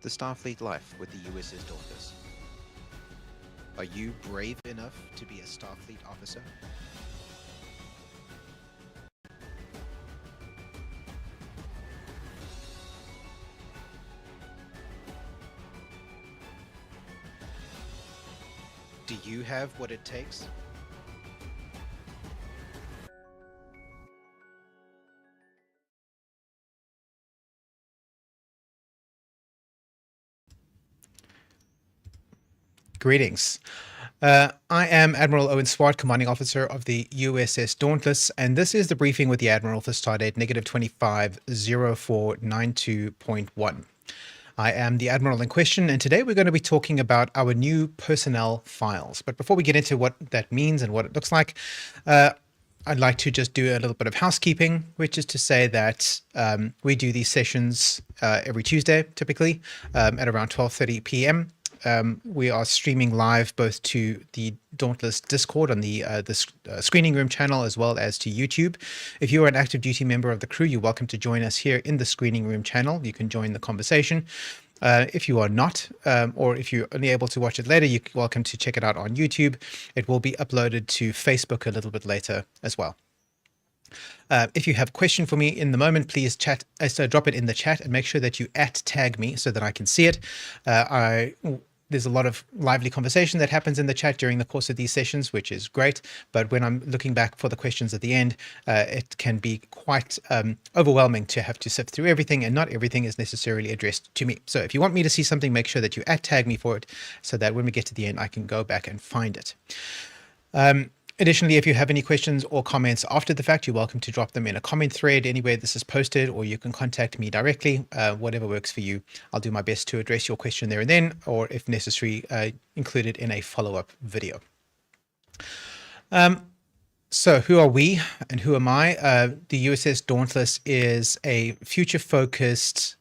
the Starfleet life with the USS Dauntless. Are you brave enough to be a Starfleet officer? Do you have what it takes? Greetings. I am Admiral Swart, Commanding Officer of the USS Dauntless, and this is the briefing with the Admiral for Stardate -250492.1. I am the Admiral in question, and today we're going to be talking about our new personnel files. But before we get into what that means and what it looks like, I'd like to just do a little bit of housekeeping, which is to say that we do these sessions every Tuesday, typically, at around 12:30 p.m. We are streaming live both to the Dauntless Discord on the screening room channel as well as to YouTube. If you are an active duty member of the crew, you're welcome to join us here in the screening room channel. You can join the conversation. If you are not, or if you're only able to watch it later, you're welcome to check it out on YouTube. It will be uploaded to Facebook a little bit later as well. If you have a question for me in the moment, please drop it in the chat and make sure that you @tag me so that I can see it. There's a lot of lively conversation that happens in the chat during the course of these sessions, which is great. But when I'm looking back for the questions at the end, it can be quite overwhelming to have to sift through everything, and not everything is necessarily addressed to me. So if you want me to see something, make sure that you @tag me for it so that when we get to the end, I can go back and find it. Additionally, if you have any questions or comments after the fact, you're welcome to drop them in a comment thread anywhere this is posted, or you can contact me directly, whatever works for you. I'll do my best to address your question there and then, or if necessary, include it in a follow-up video. So who are we and who am I? The USS Dauntless is a future-focused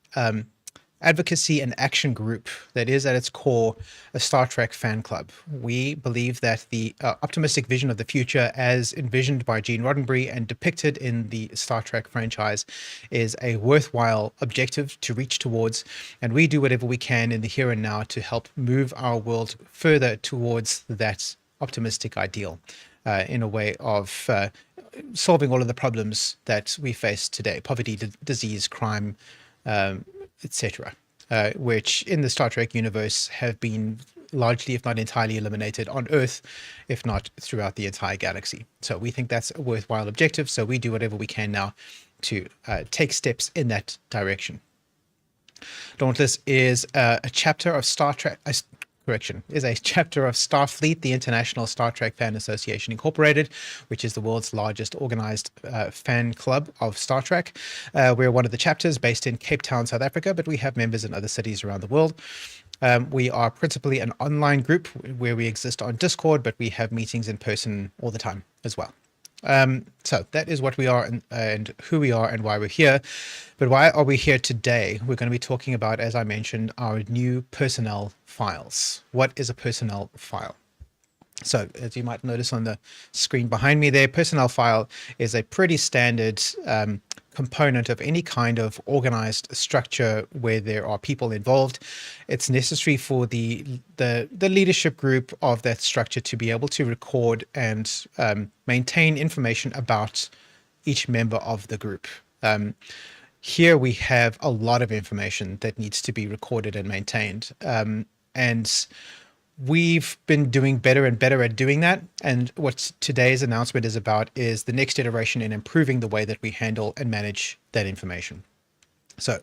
advocacy and action group that is at its core a Star Trek fan club. We believe that the optimistic vision of the future as envisioned by Gene Roddenberry and depicted in the Star Trek franchise is a worthwhile objective to reach towards, and we do whatever we can in the here and now to help move our world further towards that optimistic ideal in a way of solving all of the problems that we face today: poverty, disease, crime, etc., which in the Star Trek universe have been largely, if not entirely, eliminated on Earth, if not throughout the entire galaxy. So we think that's a worthwhile objective, so we do whatever we can now to take steps in that direction. Dauntless is a chapter of Starfleet, the International Star Trek Fan Association Incorporated, which is the world's largest organized fan club of Star Trek. We're one of the chapters based in Cape Town, South Africa, but we have members in other cities around the world. We are principally an online group where we exist on Discord, but we have meetings in person all the time as well. So that is what we are and who we are and why we're here. But why are we here today? We're going to be talking about, as I mentioned, our new personnel files. What is a personnel file? So as you might notice on the screen behind me there, personnel file is a pretty standard component of any kind of organized structure where there are people involved. It's necessary for the leadership group of that structure to be able to record and maintain information about each member of the group. Here we have a lot of information that needs to be recorded and maintained. And we've been doing better and better at doing that. And what today's announcement is about is the next iteration in improving the way that we handle and manage that information. So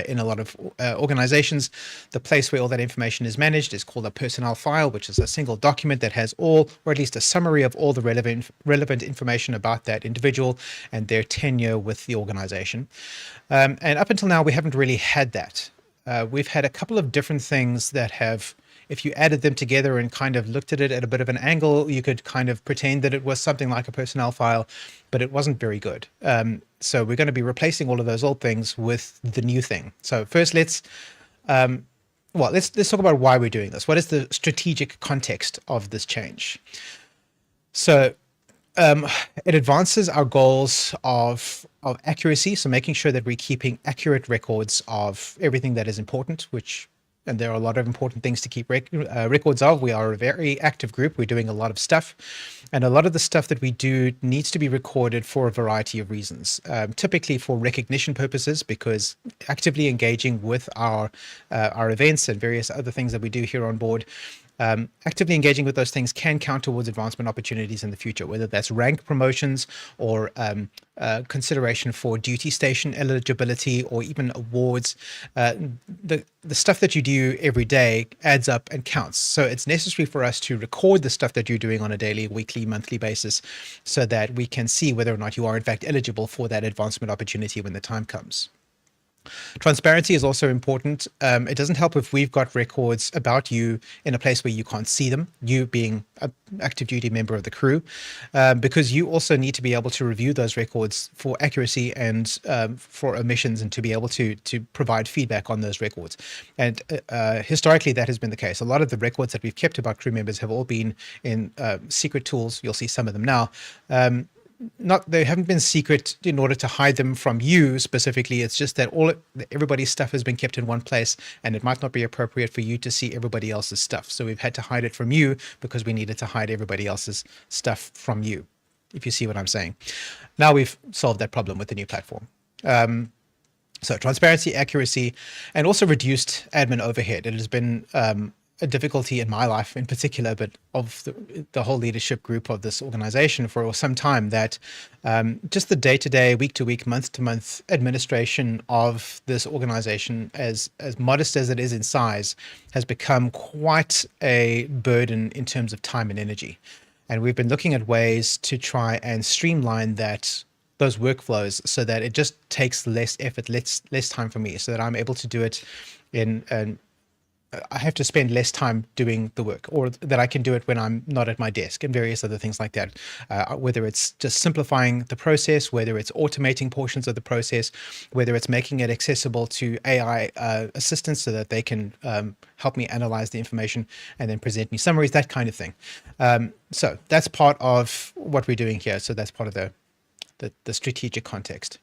in a lot of organizations, the place where all that information is managed is called a personnel file, which is a single document that has all, or at least a summary of all the relevant information about that individual and their tenure with the organization. And up until now, we haven't really had that. We've had a couple of different things that have, if you added them together and kind of looked at it at a bit of an angle, you could kind of pretend that it was something like a personnel file, but it wasn't very good. So we're going to be replacing all of those old things with the new thing. So first, let's talk about why we're doing this. What is the strategic context of this change? So it advances our goals of accuracy, so making sure that we're keeping accurate records of everything that is important, which and there are a lot of important things to keep records of. We are a very active group. We're doing a lot of stuff, and a lot of the stuff that we do needs to be recorded for a variety of reasons. Typically for recognition purposes, because actively engaging with our events and various other things that we do here on board. Actively engaging with those things can count towards advancement opportunities in the future, whether that's rank promotions or consideration for duty station eligibility or even awards. The stuff that you do every day adds up and counts. So it's necessary for us to record the stuff that you're doing on a daily, weekly, monthly basis so that we can see whether or not you are in fact eligible for that advancement opportunity when the time comes. Transparency is also important. It doesn't help if we've got records about you in a place where you can't see them, you being an active duty member of the crew, because you also need to be able to review those records for accuracy and for omissions, and to be able to provide feedback on those records. And historically, that has been the case. A lot of the records that we've kept about crew members have all been in secret tools. You'll see some of them now. They haven't been secret in order to hide them from you specifically. It's just that everybody's stuff has been kept in one place, and it might not be appropriate for you to see everybody else's stuff. So we've had to hide it from you because we needed to hide everybody else's stuff from you, if you see what I'm saying. Now we've solved that problem with the new platform. So transparency, accuracy, and also reduced admin overhead. It has been a difficulty in my life in particular, but of the whole leadership group of this organization for some time, that just the day-to-day, week-to-week, month-to-month administration of this organization, as modest as it is in size, has become quite a burden in terms of time and energy. And we've been looking at ways to try and streamline those workflows so that it just takes less effort, less time for me, so that I'm able to do it I have to spend less time doing the work, or that I can do it when I'm not at my desk, and various other things like that. Whether it's just simplifying the process, whether it's automating portions of the process, whether it's making it accessible to AI assistants so that they can help me analyze the information and then present me summaries, that kind of thing. So that's part of what we're doing here. So that's part of the strategic context.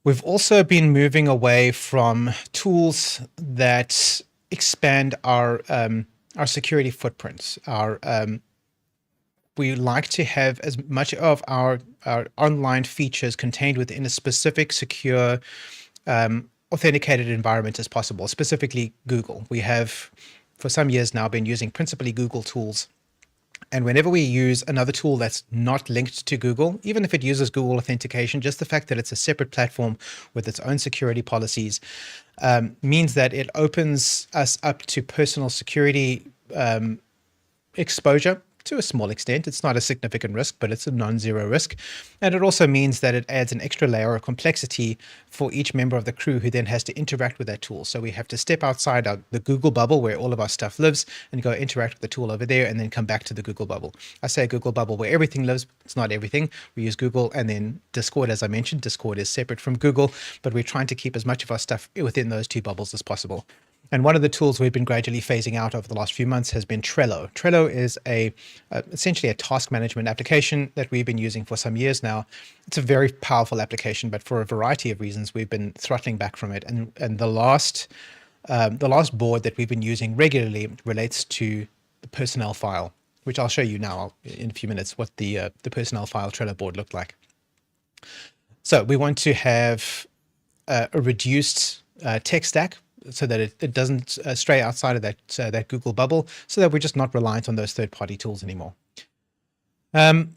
We've also been moving away from tools that expand our security footprints. We like to have as much of our online features contained within a specific, secure, authenticated environment as possible, specifically Google. We have, for some years now, been using principally Google tools. And whenever we use another tool that's not linked to Google, even if it uses Google authentication, just the fact that it's a separate platform with its own security policies means that it opens us up to personal security exposure to a small extent. It's not a significant risk, but it's a non-zero risk. And it also means that it adds an extra layer of complexity for each member of the crew who then has to interact with that tool. So we have to step outside the Google bubble where all of our stuff lives and go interact with the tool over there, and then come back to the Google bubble. I say Google bubble where everything lives. It's not everything. We use Google, and then Discord, as I mentioned. Discord is separate from Google, but we're trying to keep as much of our stuff within those two bubbles as possible. And one of the tools we've been gradually phasing out over the last few months has been Trello. Trello is essentially a task management application that we've been using for some years now. It's a very powerful application, but for a variety of reasons, we've been throttling back from it. And the last board that we've been using regularly relates to the personnel file, which I'll show you now in a few minutes what the personnel file Trello board looked like. So we want to have a reduced tech stack, so that it doesn't stray outside of that Google bubble, so that we're just not reliant on those third-party tools anymore. And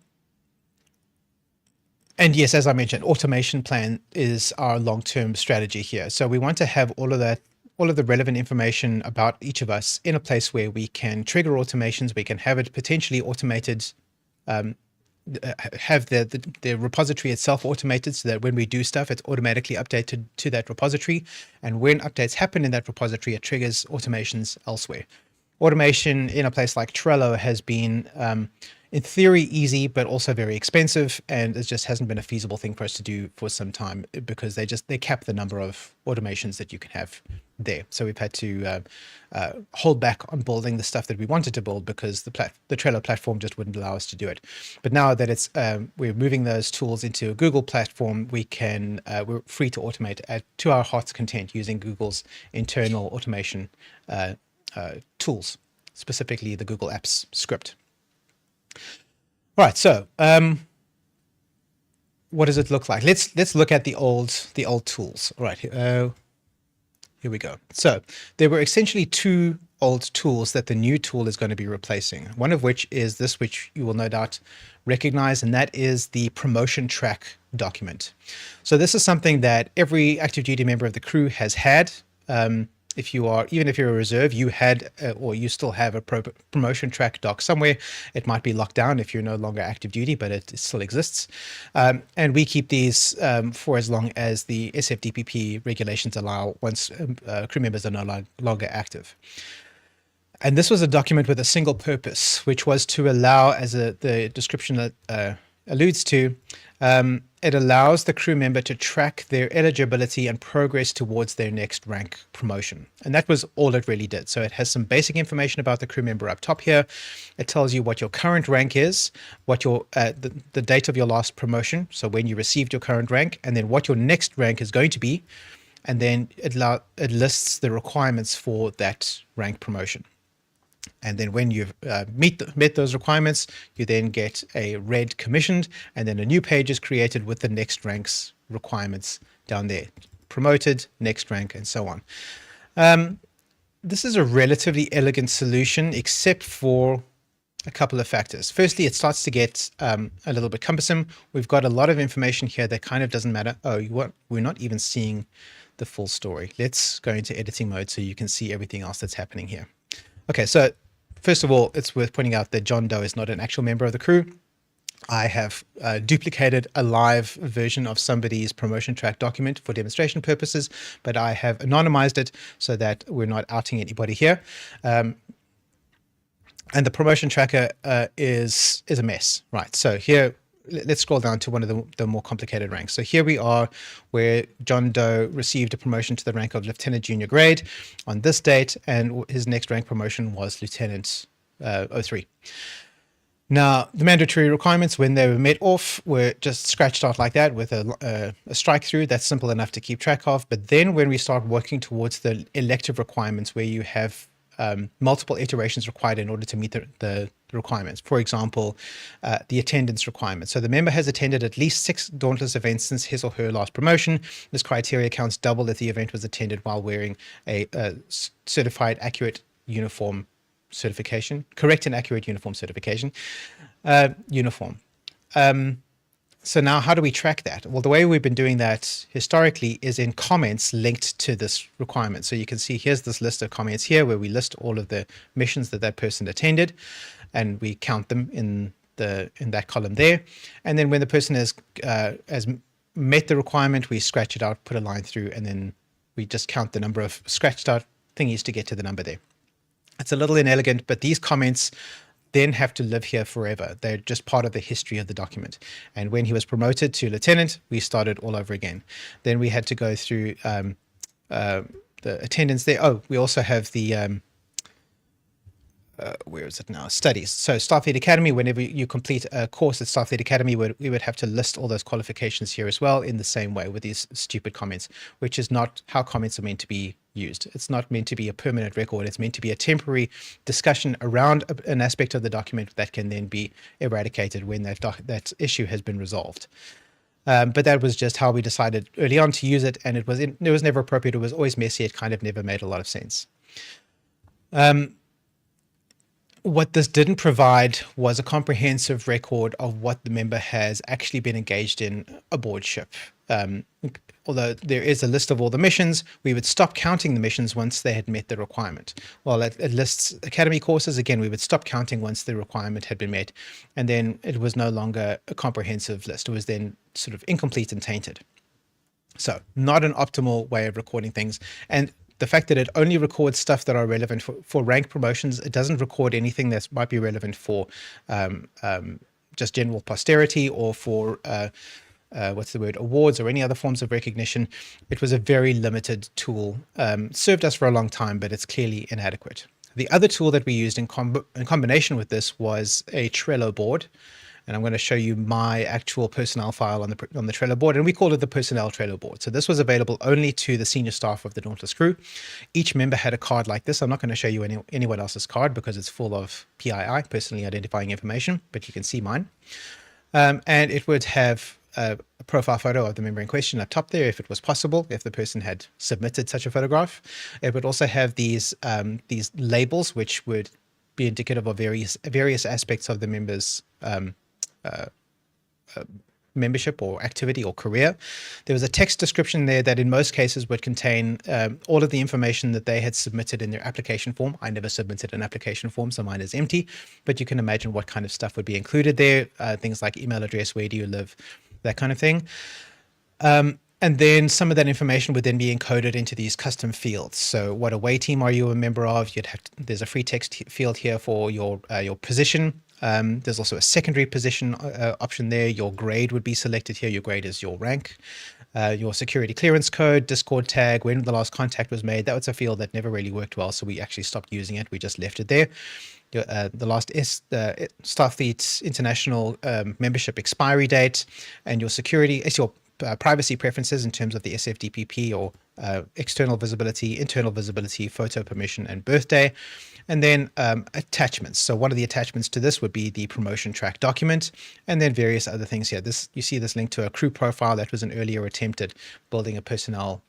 yes, as I mentioned, automation plan is our long-term strategy here. So we want to have all of the relevant information about each of us in a place where we can trigger automations. We can have it potentially automated, have the repository itself automated, so that when we do stuff, it's automatically updated to that repository. And when updates happen in that repository, it triggers automations elsewhere. automation in a place like Trello has been, in theory, easy, but also very expensive, and it just hasn't been a feasible thing for us to do for some time because they cap the number of automations that you can have there. So we've had to hold back on building the stuff that we wanted to build because the Trello platform just wouldn't allow us to do it. But now that it's we're moving those tools into a Google platform, we're free to automate to our heart's content using Google's internal automation tools, specifically the Google Apps script. All right, so what does it look like? Let's look at the old tools. All right, here we go. So there were essentially two old tools that the new tool is going to be replacing. One of which is this, which you will no doubt recognize, and that is the promotion track document. So this is something that every active duty member of the crew has had. Even if you're a reserve, you had or you still have a promotion track doc somewhere. It might be locked down if you're no longer active duty, but it still exists. And we keep these for as long as the SFDPP regulations allow, once crew members are no longer active. And this was a document with a single purpose, which was to allow, as the description alludes to, it allows the crew member to track their eligibility and progress towards their next rank promotion. And that was all it really did. So it has some basic information about the crew member up top here. It tells you what your current rank is, what your the date of your last promotion, so when you received your current rank, and then what your next rank is going to be. And then it lists the requirements for that rank promotion. And then when you've met those requirements, you then get a red commissioned, and then a new page is created with the next rank's requirements down there. Promoted, next rank, and so on. This is a relatively elegant solution, except for a couple of factors. Firstly, it starts to get a little bit cumbersome. We've got a lot of information here that kind of doesn't matter. Oh, we're not even seeing the full story. Let's go into editing mode so you can see everything else that's happening here. Okay, so first of all, it's worth pointing out that John Doe is not an actual member of the crew. I have duplicated a live version of somebody's promotion track document for demonstration purposes, but I have anonymized it so that we're not outing anybody here. And the promotion tracker is a mess, right? So here, let's scroll down to one of the more complicated ranks. So here we are where John Doe received a promotion to the rank of Lieutenant Junior Grade on this date, and his next rank promotion was Lieutenant 03. Now, the mandatory requirements, when they were met off, were just scratched out like that with a strike through. That's simple enough to keep track of. But then when we start working towards the elective requirements, where you have multiple iterations required in order to meet the requirements. For example, the attendance requirement. So the member has attended at least 6 Dauntless events since his or her last promotion. This criteria counts double if the event was attended while wearing a certified accurate uniform certification, correct and accurate uniform certification, uniform. So now how do we track that? Well, the way we've been doing that historically is in comments linked to this requirement. So you can see here's this list of comments here where we list all of the missions that person attended, and we count them in that column there. And then when the person has met the requirement, we scratch it out, put a line through, and then we just count the number of scratched out thingies to get to the number there. It's a little inelegant, but these comments then have to live here forever. They're just part of the history of the document. And when he was promoted to lieutenant, we started all over again. Then we had to go through the attendance there. Oh, we also have the, where is it now? Studies. So Starfleet Academy, whenever you complete a course at Starfleet Academy, we would have to list all those qualifications here as well in the same way with these stupid comments, which is not how comments are meant to be used. It's not meant to be a permanent record. It's meant to be a temporary discussion around an aspect of the document that can then be eradicated when that issue has been resolved. But that was just how we decided early on to use it, and it was never appropriate. It was always messy. It kind of never made a lot of sense. What this didn't provide was a comprehensive record of what the member has actually been engaged in aboard ship. Although there is a list of all the missions, we would stop counting the missions once they had met the requirement. Well, it lists academy courses. Again, we would stop counting once the requirement had been met. And then it was no longer a comprehensive list. It was then sort of incomplete and tainted. So not an optimal way of recording things. And the fact that it only records stuff that are relevant for rank promotions, it doesn't record anything that might be relevant for just general posterity or for awards or any other forms of recognition. It was a very limited tool. Served us for a long time, but it's clearly inadequate. The other tool that we used in combination with this was a Trello board. And I'm going to show you my actual personnel file on the Trello board, and we called it the personnel Trello board. So this was available only to the senior staff of the Dauntless crew. Each member had a card like this. I'm not going to show you anyone else's card because it's full of PII, personally identifying information, but you can see mine. And it would have a profile photo of the member in question up top there, if it was possible, if the person had submitted such a photograph. It would also have these labels, which would be indicative of various aspects of the member's membership or activity or career. There was a text description there that in most cases would contain all of the information that they had submitted in their application form. I never submitted an application form, so mine is empty, but you can imagine what kind of stuff would be included there. Things like email address, where do you live, that kind of thing. And then some of that information would then be encoded into these custom fields. So what away team are you a member of? There's a free text field here for your position. There's also a secondary position option there. Your grade would be selected here. Your grade is your rank. Your security clearance code, Discord tag, when the last contact was made. That was a field that never really worked well, so we actually stopped using it. We just left it there. The last Starfleet International membership expiry date, and your security, it's your privacy preferences in terms of the SFDPP or external visibility, internal visibility, photo permission, and birthday. And then attachments. So one of the attachments to this would be the promotion track document, and then various other things here. You see this link to a crew profile. That was an earlier attempt at building a personnel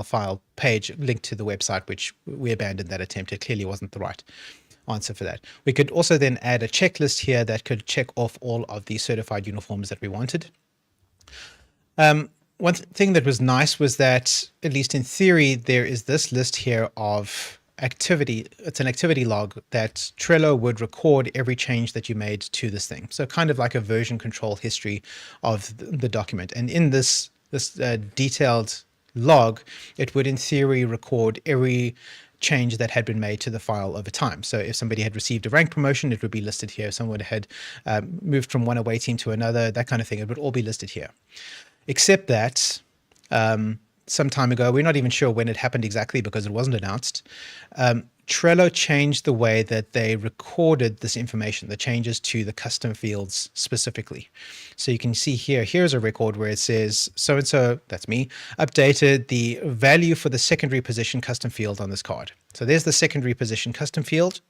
file page linked to the website, which we abandoned that attempt. It clearly wasn't the right answer for that. We could also then add a checklist here that could check off all of the certified uniforms that we wanted. One thing that was nice was that, at least in theory, there is this list here of activity. It's an activity log that Trello would record every change that you made to this thing. So kind of like a version control history of the document. And in this detailed log, it would in theory record every change that had been made to the file over time. So if somebody had received a rank promotion, it would be listed here. If someone had moved from one away team to another, that kind of thing, it would all be listed here. Except that some time ago, we're not even sure when it happened exactly because it wasn't announced, Trello changed the way that they recorded this information, the changes to the custom fields specifically. So you can see here's a record where it says, so-and-so, that's me, updated the value for the secondary position custom field on this card. So there's the secondary position custom field,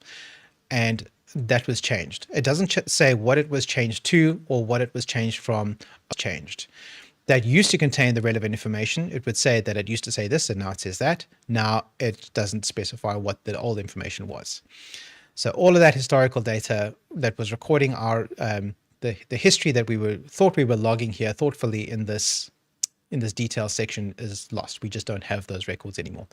and that was changed. It doesn't say what it was changed to or what it was changed from. Changed. That used to contain the relevant information. It would say that it used to say this, and now it says that. Now it doesn't specify what the old information was. So all of that historical data that was recording our the history that we thought we were logging here thoughtfully in this detail section is lost. We just don't have those records anymore.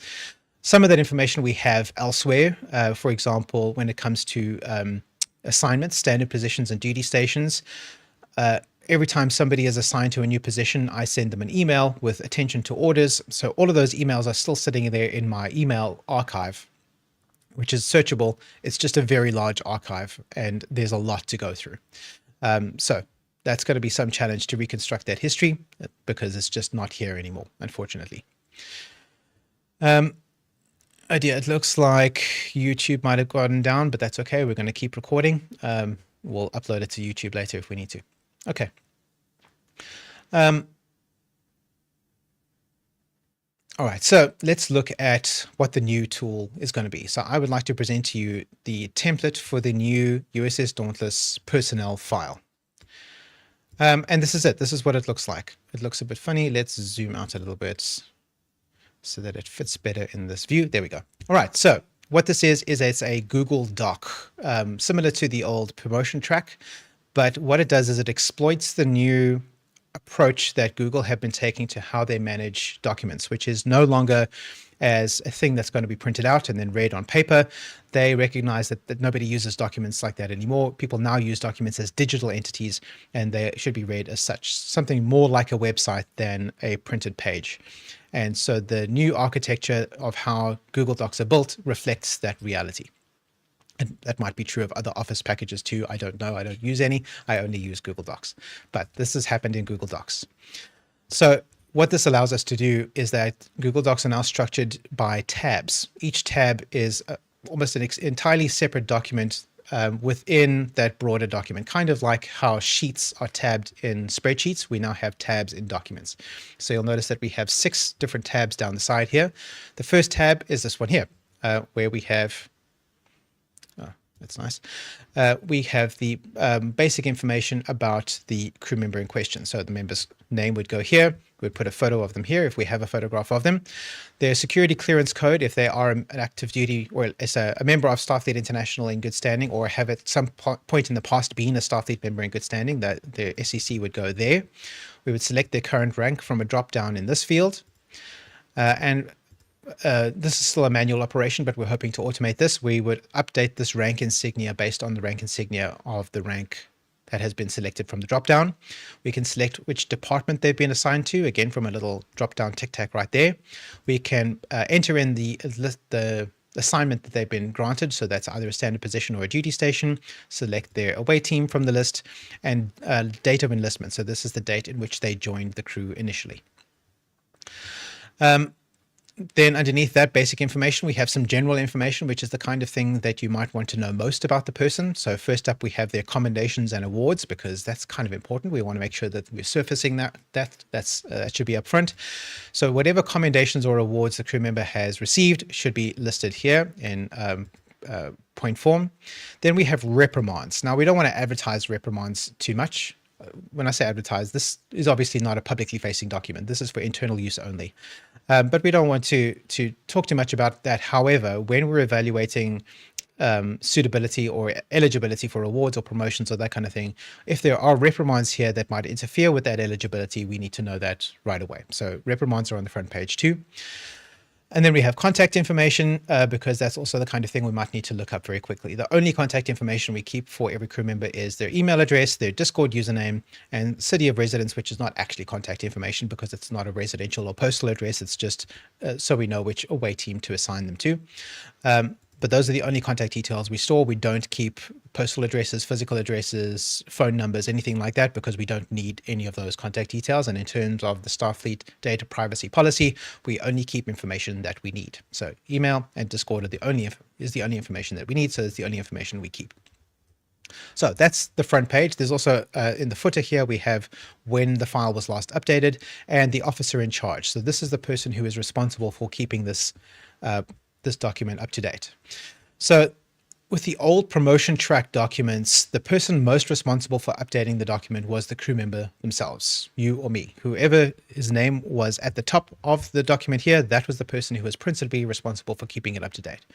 Some of that information we have elsewhere. For example, when it comes to assignments, standard positions, and duty stations. Every time somebody is assigned to a new position, I send them an email with attention to orders. So all of those emails are still sitting there in my email archive, which is searchable. It's just a very large archive, and there's a lot to go through. So that's going to be some challenge to reconstruct that history because it's just not here anymore, unfortunately. It looks like YouTube might have gotten down, but that's okay. We're going to keep recording. We'll upload it to YouTube later if we need to. Okay. All right, so let's look at what the new tool is going to be. So I would like to present to you the template for the new USS Dauntless personnel file. And this is it. This is what it looks like. It looks a bit funny. Let's zoom out a little bit so that it fits better in this view. There we go. All right, so what this is it's a Google Doc, similar to the old promotion track. But what it does is it exploits the new approach that Google have been taking to how they manage documents, which is no longer as a thing that's going to be printed out and then read on paper. They recognize that nobody uses documents like that anymore. People now use documents as digital entities, and they should be read as such, something more like a website than a printed page. And so the new architecture of how Google Docs are built reflects that reality. And that might be true of other Office packages too. I don't know. I don't use any. I only use Google Docs. But this has happened in Google Docs. So what this allows us to do is that Google Docs are now structured by tabs. Each tab is almost an entirely separate document within that broader document, kind of like how sheets are tabbed in spreadsheets. We now have tabs in documents. So you'll notice that we have 6 different tabs down the side here. The first tab is this one here, where we have, oh, that's nice. We have the basic information about the crew member in question. So the member's name would go here. We'd put a photo of them here if we have a photograph of them. Their security clearance code, if they are an active duty or as a member of Starfleet International in good standing, or have at some point in the past been a Starfleet member in good standing, that their SEC would go there. We would select their current rank from a drop down in this field. This is still a manual operation, but we're hoping to automate this. We would update this rank insignia based on the rank insignia of the rank that has been selected from the drop-down. We can select which department they've been assigned to, again, from a little drop-down tic-tac right there. We can enter in the assignment that they've been granted, so that's either a standard position or a duty station, select their away team from the list, and date of enlistment. So this is the date in which they joined the crew initially. Then underneath that basic information, we have some general information, which is the kind of thing that you might want to know most about the person. So first up, we have their commendations and awards, because that's kind of important. We want to make sure that we're surfacing that should be up front. So whatever commendations or awards the crew member has received should be listed here in point form. Then we have reprimands. Now, we don't want to advertise reprimands too much. When I say advertise, this is obviously not a publicly facing document. This is for internal use only. But we don't want to talk too much about that. However, when we're evaluating suitability or eligibility for awards or promotions or that kind of thing, if there are reprimands here that might interfere with that eligibility, we need to know that right away. So reprimands are on the front page too. And then we have contact information, because that's also the kind of thing we might need to look up very quickly. The only contact information we keep for every crew member is their email address, their Discord username, and city of residence, which is not actually contact information because it's not a residential or postal address. It's just so we know which away team to assign them to. But those are the only contact details we store. We don't keep postal addresses, physical addresses, phone numbers, anything like that, because we don't need any of those contact details. And in terms of the Starfleet data privacy policy, we only keep information that we need. So email and Discord are the only information that we need. So it's the only information we keep. So that's the front page. There's also in the footer here, we have when the file was last updated and the officer in charge. So this is the person who is responsible for keeping this document up to date. So with the old promotion track documents, the person most responsible for updating the document was the crew member themselves, you or me. Whoever his name was at the top of the document here, that was the person who was principally responsible for keeping it up to date.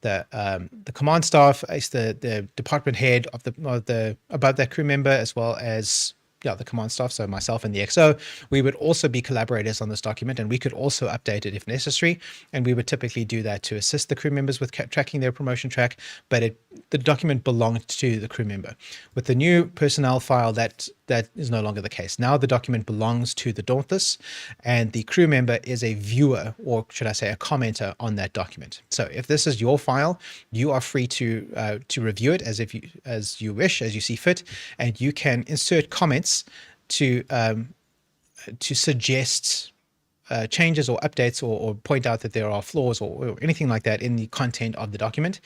The command staff is the department head of the above that crew member, as well as the command staff, so myself and the XO. We would also be collaborators on this document, and we could also update it if necessary. And we would typically do that to assist the crew members with tracking their promotion track, but the document belonged to the crew member. With the new personnel file, that is no longer the case. Now the document belongs to the Dauntless, and the crew member is a viewer, or should I say a commenter on that document. So if this is your file, you are free to review it as you wish, as you see fit, and you can insert comments to suggest changes or updates, or point out that there are flaws or anything like that in the content of the document.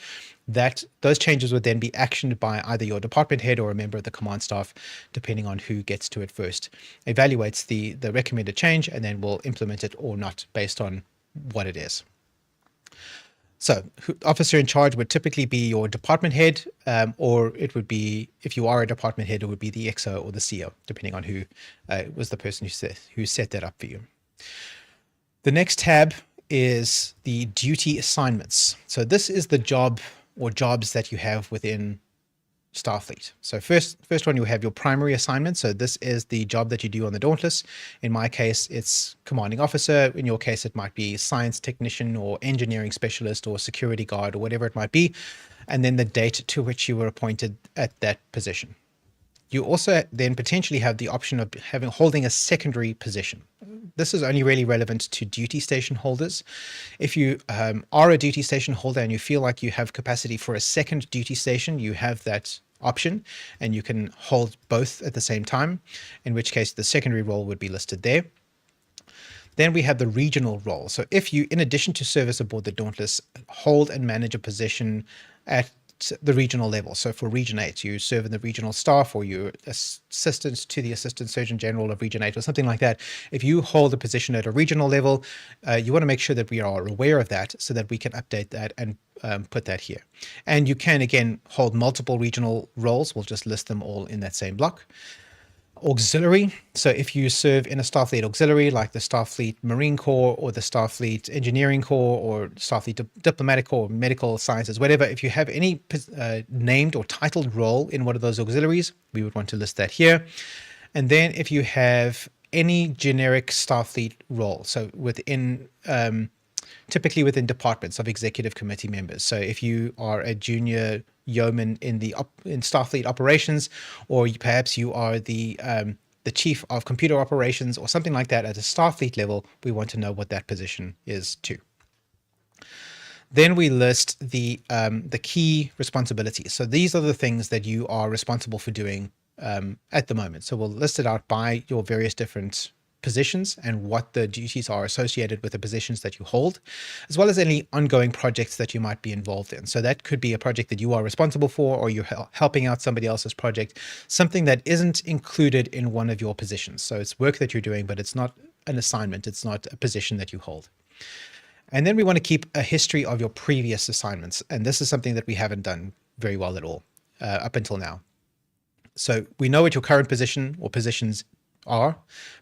That those changes would then be actioned by either your department head or a member of the command staff, depending on who gets to it first, evaluates the recommended change, and then will implement it or not based on what it is. So officer in charge would typically be your department head, or it would be, if you are a department head, it would be the XO or the CO, depending on who was the person who set that up for you. The next tab is the duty assignments. So this is the job or jobs that you have within Starfleet. So first one, you have your primary assignment. So this is the job that you do on the Dauntless. In my case, it's commanding officer. In your case, it might be science technician or engineering specialist or security guard or whatever it might be. And then the date to which you were appointed at that position. You also then potentially have the option of holding a secondary position. This is only really relevant to duty station holders. If you are a duty station holder and you feel like you have capacity for a second duty station, you have that option and you can hold both at the same time, in which case the secondary role would be listed there. Then we have the regional role. So if you, in addition to service aboard the Dauntless, hold and manage a position at the regional level. So for Region 8, you serve in the regional staff, or you're assistant to the Assistant Surgeon General of Region 8 or something like that. If you hold a position at a regional level, you want to make sure that we are aware of that so that we can update that and put that here. And you can, again, hold multiple regional roles. We'll just list them all in that same block. Auxiliary. So if you serve in a Starfleet auxiliary like the Starfleet Marine Corps or the Starfleet Engineering Corps or Starfleet Diplomatic Corps, Medical Sciences, whatever, if you have any named or titled role in one of those auxiliaries, we would want to list that here. And then if you have any generic Starfleet role, so within typically within departments of executive committee members. So if you are a junior yeoman in Starfleet operations, or perhaps you are the chief of computer operations or something like that at a Starfleet level, we want to know what that position is too. Then we list the key responsibilities. So these are the things that you are responsible for doing at the moment. So we'll list it out by your various different positions and what the duties are associated with the positions that you hold, as well as any ongoing projects that you might be involved in. So that could be a project that you are responsible for, or you're helping out somebody else's project, something that isn't included in one of your positions. So it's work that you're doing, but it's not an assignment. It's not a position that you hold. And then we want to keep a history of your previous assignments. And this is something that we haven't done very well at all up until now. So we know what your current position or positions are,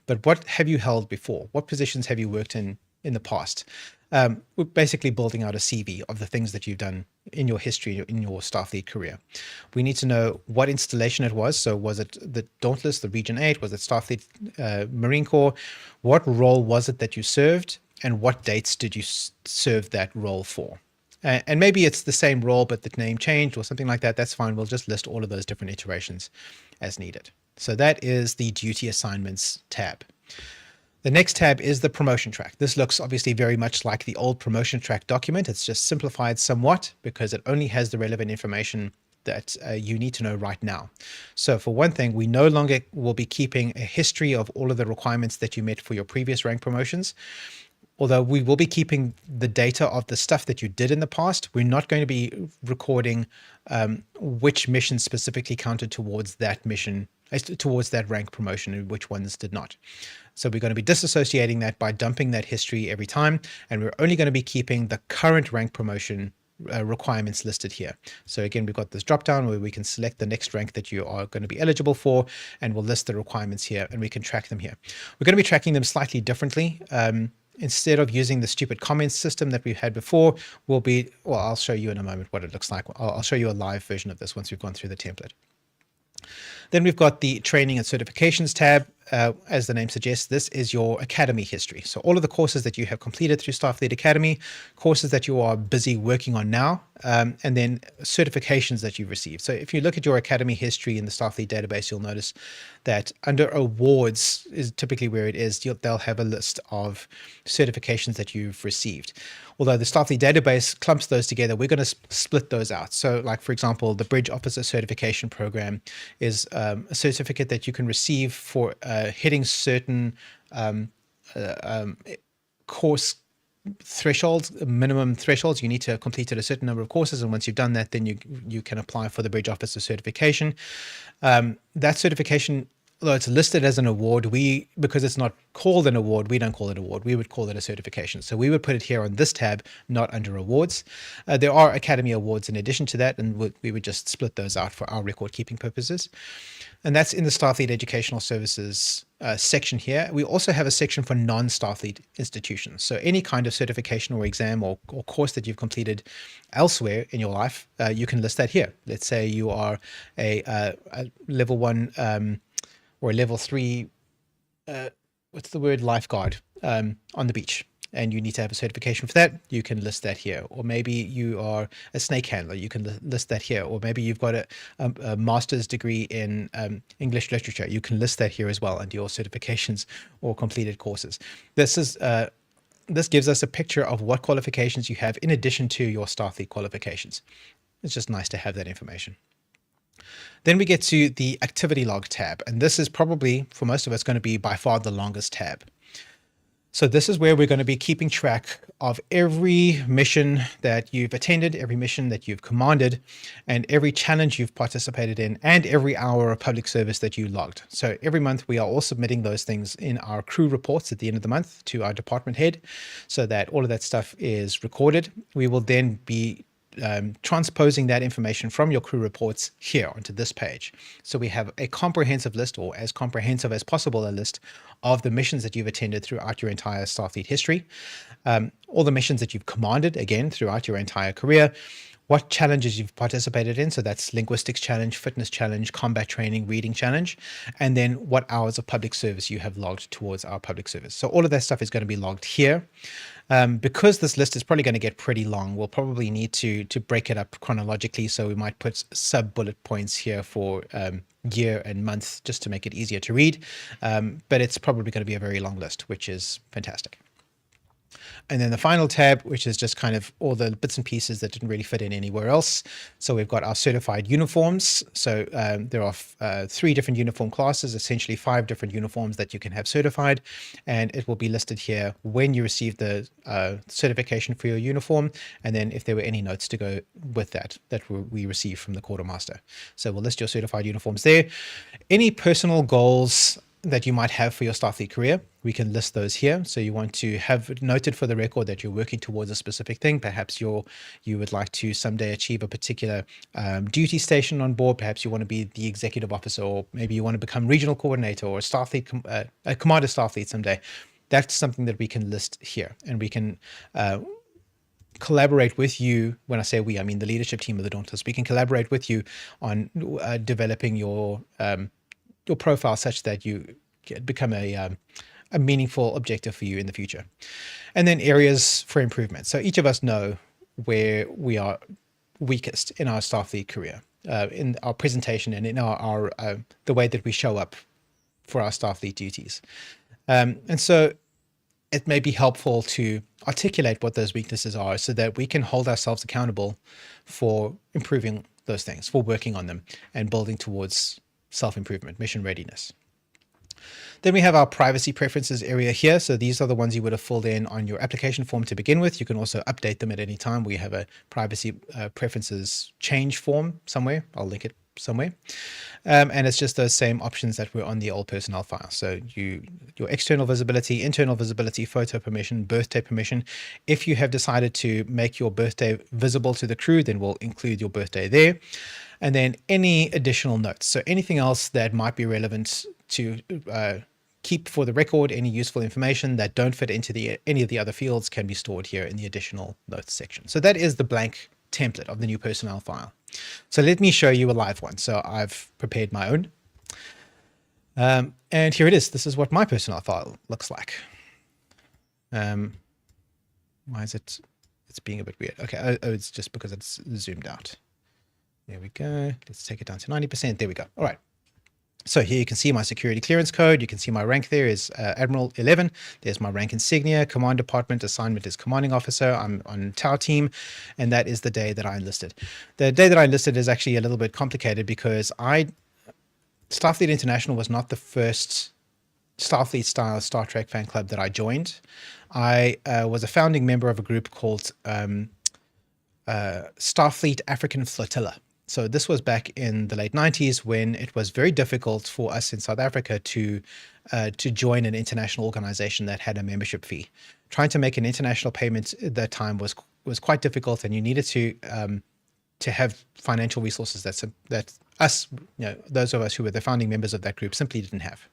but what have you held before? What positions have you worked in the past? We're basically building out a CV of the things that you've done in your history, in your Starfleet career. We need to know what installation it was. So was it the Dauntless, the Region 8? Was it Starfleet Marine Corps? What role was it that you served? And what dates did you serve that role for? And maybe it's the same role, but the name changed or something like that. That's fine. We'll just list all of those different iterations as needed. So that is the Duty Assignments tab. The next tab is the Promotion Track. This looks obviously very much like the old Promotion Track document. It's just simplified somewhat because it only has the relevant information that you need to know right now. So for one thing, we no longer will be keeping a history of all of the requirements that you met for your previous rank promotions. Although we will be keeping the data of the stuff that you did in the past, we're not going to be recording which mission specifically counted towards that mission, towards that rank promotion, and which ones did not. So we're going to be disassociating that by dumping that history every time, and we're only going to be keeping the current rank promotion requirements listed here. So again, we've got this drop down where we can select the next rank that you are going to be eligible for, and we'll list the requirements here, and we can track them here. We're going to be tracking them slightly differently. Instead of using the stupid comments system that we've had before, I'll show you in a moment what it looks like. I'll show you a live version of this once we've gone through the template. Then we've got the Training and Certifications tab. As the name suggests, this is your Academy history. So all of the courses that you have completed through Starfleet Academy, courses that you are busy working on now, and then certifications that you've received. So if you look at your Academy history in the Starfleet database, you'll notice that under awards is typically where it is. They'll have a list of certifications that you've received. Although the Starfleet database clumps those together, we're going to split those out. So like, for example, the Bridge Officer Certification Program is a certificate that you can receive for hitting certain course thresholds, minimum thresholds. You need to have completed a certain number of courses, and once you've done that, then you can apply for the Bridge Officer Certification. That certification, although it's listed as an award, because it's not called an award, we don't call it an award. We would call it a certification. So we would put it here on this tab, not under awards. There are Academy awards in addition to that, and we would just split those out for our record keeping purposes. And that's in the Starfleet Educational Services section here. We also have a section for non-Starfleet institutions. So any kind of certification or exam or course that you've completed elsewhere in your life, you can list that here. Let's say you are a level 1 or a level 3, lifeguard on the beach. and you need to have a certification for that, you can list that here. Or maybe you are a snake handler, you can list that here. Or maybe you've got a master's degree in English literature, you can list that here as well under your certifications or completed courses. This gives us a picture of what qualifications you have in addition to your Starfleet qualifications. It's just nice to have that information. Then we get to the activity log tab, and this is probably, for most of us, going to be by far the longest tab. So this is where we're going to be keeping track of every mission that you've attended, every mission that you've commanded, and every challenge you've participated in, and every hour of public service that you logged. So every month we are all submitting those things in our crew reports at the end of the month to our department head, so that all of that stuff is recorded. We will then be transposing that information from your crew reports here onto this page. So we have a comprehensive list, or as comprehensive as possible, a list of the missions that you've attended throughout your entire Starfleet history, all the missions that you've commanded, again, throughout your entire career, what challenges you've participated in. So that's linguistics challenge, fitness challenge, combat training, reading challenge, and then what hours of public service you have logged towards our public service. So all of that stuff is going to be logged here. Because this list is probably going to get pretty long, we'll probably need to break it up chronologically. So we might put sub bullet points here for year and month just to make it easier to read. But it's probably going to be a very long list, which is fantastic. And then the final tab, which is just kind of all the bits and pieces that didn't really fit in anywhere else. So we've got our certified uniforms. So there are 3 different uniform classes, essentially 5 different uniforms that you can have certified. And it will be listed here when you receive the certification for your uniform. And then if there were any notes to go with that we received from the quartermaster. So we'll list your certified uniforms there. Any personal goals that you might have for your Starfleet career, we can list those here. So you want to have noted for the record that you're working towards a specific thing. Perhaps you would like to someday achieve a particular duty station on board. Perhaps you want to be the executive officer, or maybe you want to become regional coordinator or Starfleet a commander Starfleet someday. That's something that we can list here, and we can collaborate with you. When I say we, I mean the leadership team of the Dauntless. We can collaborate with you on developing your profile such that you become a meaningful objective for you in the future. And then areas for improvement. So each of us know where we are weakest in our Starfleet career, in our presentation and in our the way that we show up for our Starfleet duties. And so it may be helpful to articulate what those weaknesses are so that we can hold ourselves accountable for improving those things, for working on them and building towards self-improvement, mission readiness. Then we have our privacy preferences area here. So these are the ones you would have filled in on your application form to begin with. You can also update them at any time. We have a privacy preferences change form somewhere. I'll link it somewhere. And it's just those same options that were on the old personnel file. So your external visibility, internal visibility, photo permission, birthday permission. If you have decided to make your birthday visible to the crew, then we'll include your birthday there. And then any additional notes. So anything else that might be relevant to keep for the record, any useful information that don't fit into any of the other fields can be stored here in the additional notes section. So that is the blank template of the new personnel file. So let me show you a live one. So I've prepared my own. And here it is. This is what my personnel file looks like. Why is it? It's being a bit weird. Okay. Oh, it's just because it's zoomed out. There we go. Let's take it down to 90%. There we go. All right. So here you can see my security clearance code. You can see my rank there is Admiral 11. There's my rank insignia, command department, assignment is commanding officer. I'm on TOW team, and that is the day that I enlisted. The day that I enlisted is actually a little bit complicated because Starfleet International was not the first Starfleet style Star Trek fan club that I joined. I was a founding member of a group called Starfleet African Flotilla. So this was back in the late 90s when it was very difficult for us in South Africa to join an international organization that had a membership fee. Trying to make an international payment at that time was quite difficult, and you needed to have financial resources that us, those of us who were the founding members of that group, simply didn't have.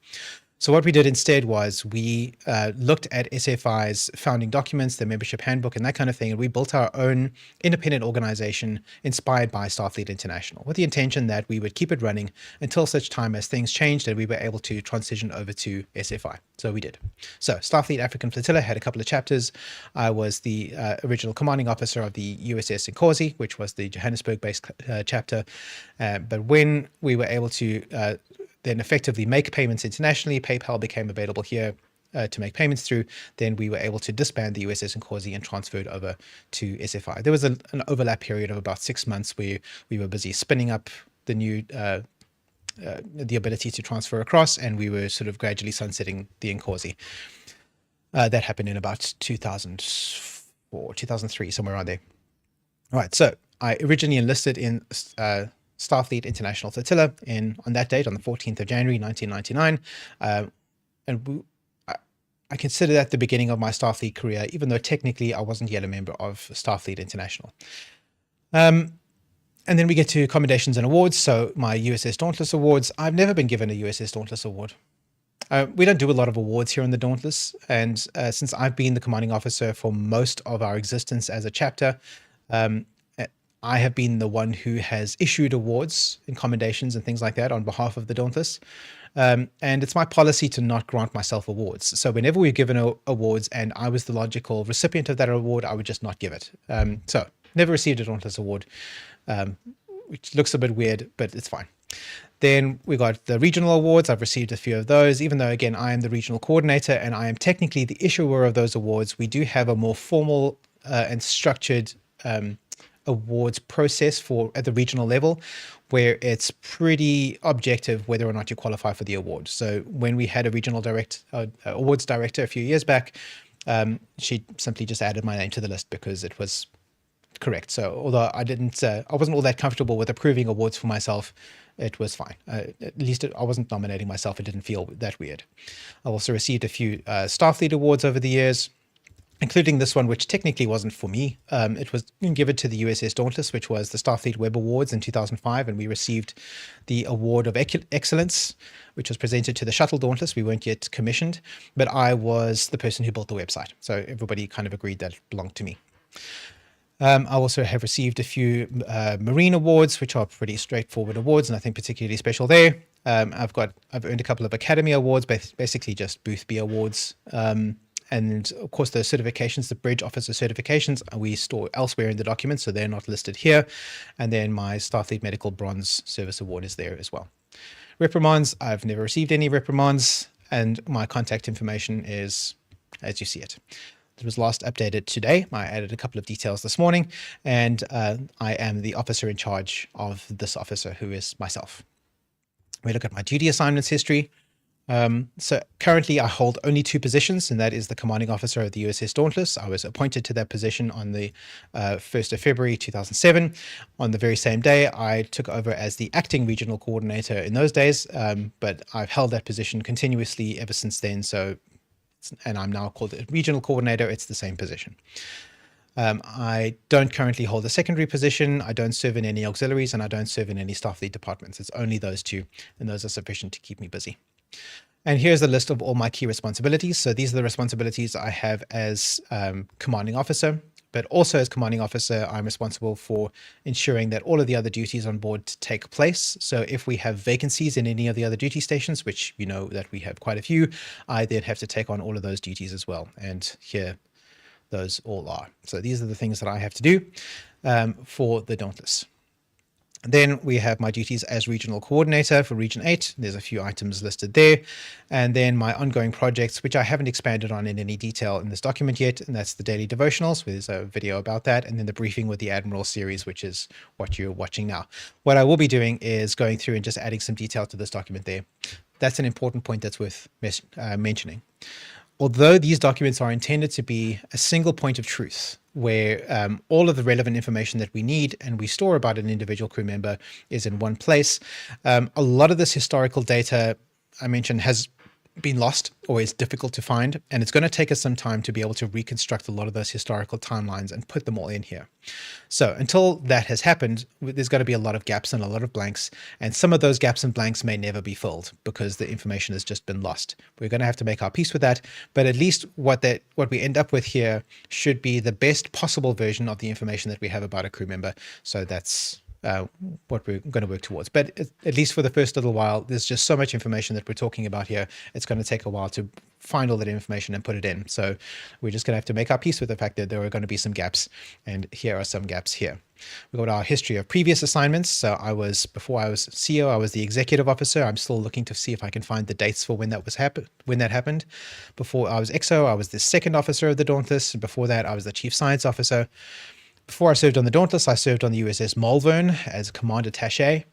So what we did instead was we looked at SFI's founding documents, their membership handbook, and that kind of thing, and we built our own independent organization inspired by Starfleet International, with the intention that we would keep it running until such time as things changed and we were able to transition over to SFI. So we did. So Starfleet African Flotilla had a couple of chapters. I was the original commanding officer of the USS Nkosi, which was the Johannesburg-based chapter. But when we were able to then effectively make payments internationally, PayPal became available here to make payments through, then we were able to disband the USS Nkosi and transfer it over to SFI. There was an overlap period of about 6 months where we were busy spinning up the new the ability to transfer across, and we were sort of gradually sunsetting the Nkosi. That happened in about 2004, 2003, somewhere around there. All right, so I originally enlisted in Starfleet International Flotilla on that date, on the 14th of January, 1999. And I consider that the beginning of my Starfleet career, even though technically I wasn't yet a member of Starfleet International. And then we get to commendations and awards. So my USS Dauntless awards, I've never been given a USS Dauntless award. We don't do a lot of awards here on the Dauntless. And since I've been the commanding officer for most of our existence as a chapter, I have been the one who has issued awards and commendations and things like that on behalf of the Dauntless. And it's my policy to not grant myself awards. So whenever we're given awards and I was the logical recipient of that award, I would just not give it. So never received a Dauntless award, which looks a bit weird, but it's fine. Then we got the regional awards. I've received a few of those, even though, again, I am the regional coordinator and I am technically the issuer of those awards. We do have a more formal and structured awards process at the regional level, where it's pretty objective whether or not you qualify for the award. So when we had a regional awards director a few years back, she simply just added my name to the list because it was correct. So although I wasn't all that comfortable with approving awards for myself, it was fine. At least I wasn't nominating myself. It didn't feel that weird. I also received a few Starfleet awards over the years, including this one, which technically wasn't for me. It was given to the USS Dauntless, which was the Starfleet Web Awards in 2005, and we received the Award of Excellence, which was presented to the Shuttle Dauntless. We weren't yet commissioned, but I was the person who built the website, so everybody kind of agreed that it belonged to me. I also have received a few Marine awards, which are pretty straightforward awards, nothing particularly special there. I've earned a couple of Academy awards, basically just Boothby awards. And of course, the certifications, the bridge officer certifications, we store elsewhere in the document, so they're not listed here. And then my Starfleet Medical Bronze Service Award is there as well. Reprimands, I've never received any reprimands, and my contact information is as you see it. It was last updated today. I added a couple of details this morning, and I am the officer in charge of this officer, who is myself. We look at my duty assignments history. So currently I hold only 2 positions, and that is the commanding officer of the USS Dauntless. I was appointed to that position on the 1st of February 2007. On the very same day, I took over as the acting regional coordinator in those days, but I've held that position continuously ever since then. And I'm now called the regional coordinator. It's the same position. I don't currently hold a secondary position. I don't serve in any auxiliaries, and I don't serve in any Starfleet departments. It's only those 2, and those are sufficient to keep me busy. And here's a list of all my key responsibilities. So these are the responsibilities I have as commanding officer, but also as commanding officer, I'm responsible for ensuring that all of the other duties on board take place. So if we have vacancies in any of the other duty stations, which you know that we have quite a few, I then have to take on all of those duties as well. And here those all are. So these are the things that I have to do for the Dauntless. Then we have my duties as regional coordinator for Region 8. There's a few items listed there. And then my ongoing projects, which I haven't expanded on in any detail in this document yet, and that's the daily devotionals. There's a video about that, and then the briefing with the Admiral series, which is what you're watching now. What I will be doing is going through and just adding some detail to this document there. That's an important point that's worth mentioning. Although these documents are intended to be a single point of truth, where all of the relevant information that we need and we store about an individual crew member is in one place, a lot of this historical data I mentioned has been lost or is difficult to find, and it's going to take us some time to be able to reconstruct a lot of those historical timelines and put them all in here. So until that has happened, there's going to be a lot of gaps and a lot of blanks, and some of those gaps and blanks may never be filled because the information has just been lost. We're going to have to make our peace with that, but at least what we end up with here should be the best possible version of the information that we have about a crew member. So that's what we're going to work towards. But at least for the first little while, there's just so much information that we're talking about here. It's going to take a while to find all that information and put it in. So we're just going to have to make our peace with the fact that there are going to be some gaps. And here are some gaps here. We've got our history of previous assignments. So before I was CEO, I was the executive officer. I'm still looking to see if I can find the dates for when that happened. Before I was XO, I was the second officer of the Dauntless. And before that, I was the chief science officer. Before I served on the Dauntless, I served on the USS Malvern as command attaché.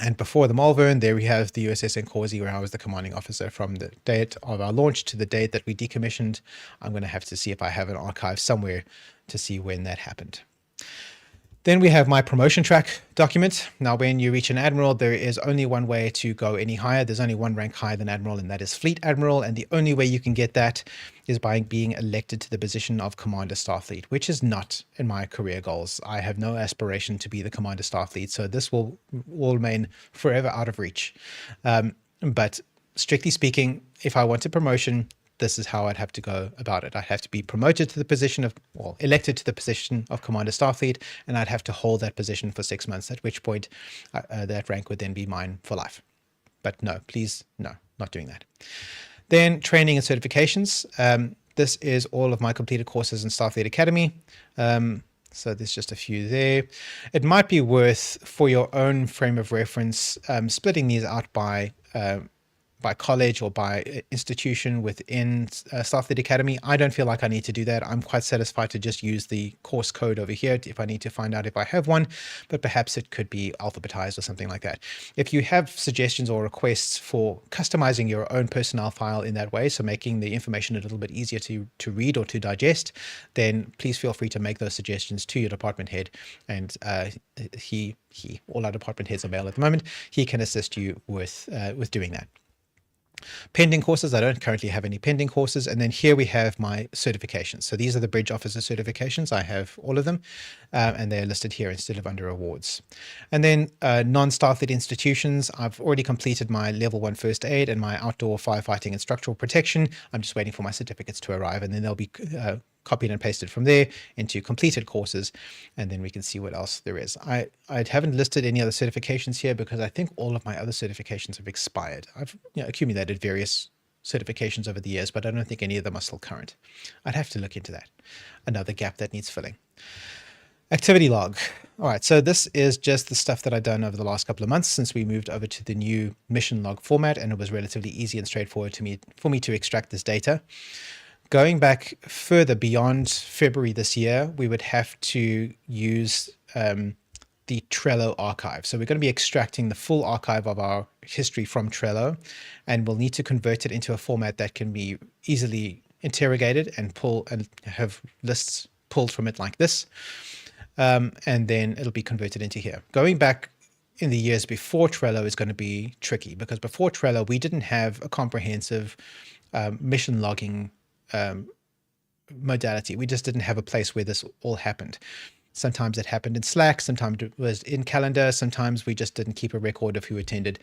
And before the Malvern, there we have the USS Nkosi, where I was the commanding officer from the date of our launch to the date that we decommissioned. I'm going to have to see if I have an archive somewhere to see when that happened. Then we have my promotion track document. Now, when you reach an admiral, there is only one way to go any higher. There's only one rank higher than admiral, and that is fleet admiral. And the only way you can get that is by being elected to the position of commander Starfleet, which is not in my career goals. I have no aspiration to be the commander Starfleet, so this will remain forever out of reach. But strictly speaking, if I wanted promotion, this is how I'd have to go about it. I'd have to be promoted to the position elected to the position of Commander Starfleet, and I'd have to hold that position for 6 months, at which point that rank would then be mine for life. But no, please, no, not doing that. Then training and certifications. This is all of my completed courses in Starfleet Academy. So there's just a few there. It might be worth, for your own frame of reference, splitting these out by college or by institution within Starfleet Academy. I don't feel like I need to do that. I'm quite satisfied to just use the course code over here if I need to find out if I have one, but perhaps it could be alphabetized or something like that. If you have suggestions or requests for customizing your own personnel file in that way, so making the information a little bit easier to read or to digest, then please feel free to make those suggestions to your department head, and all our department heads are male at the moment. He can assist you with doing that. Pending courses. I don't currently have any pending courses. And then here we have my certifications. So these are the bridge officer certifications. I have all of them, and they're listed here instead of under awards. And then non-Starfleet institutions. I've already completed my level 1 first aid and my outdoor firefighting and structural protection. I'm just waiting for my certificates to arrive, and then they'll be copied and pasted from there into completed courses, and then we can see what else there is. I haven't listed any other certifications here because I think all of my other certifications have expired. I've accumulated various certifications over the years, but I don't think any of them are still current. I'd have to look into that. Another gap that needs filling. Activity log. All right, so this is just the stuff that I've done over the last couple of months since we moved over to the new mission log format, and it was relatively easy and straightforward for me to extract this data. Going back further beyond February this year, we would have to use the Trello archive. So we're going to be extracting the full archive of our history from Trello, and we'll need to convert it into a format that can be easily interrogated and have lists pulled from it like this. And then it'll be converted into here. Going back in the years before Trello is going to be tricky, because before Trello, we didn't have a comprehensive mission logging modality. We just didn't have a place where this all happened. Sometimes it happened in Slack, sometimes it was in Calendar, sometimes we just didn't keep a record of who attended.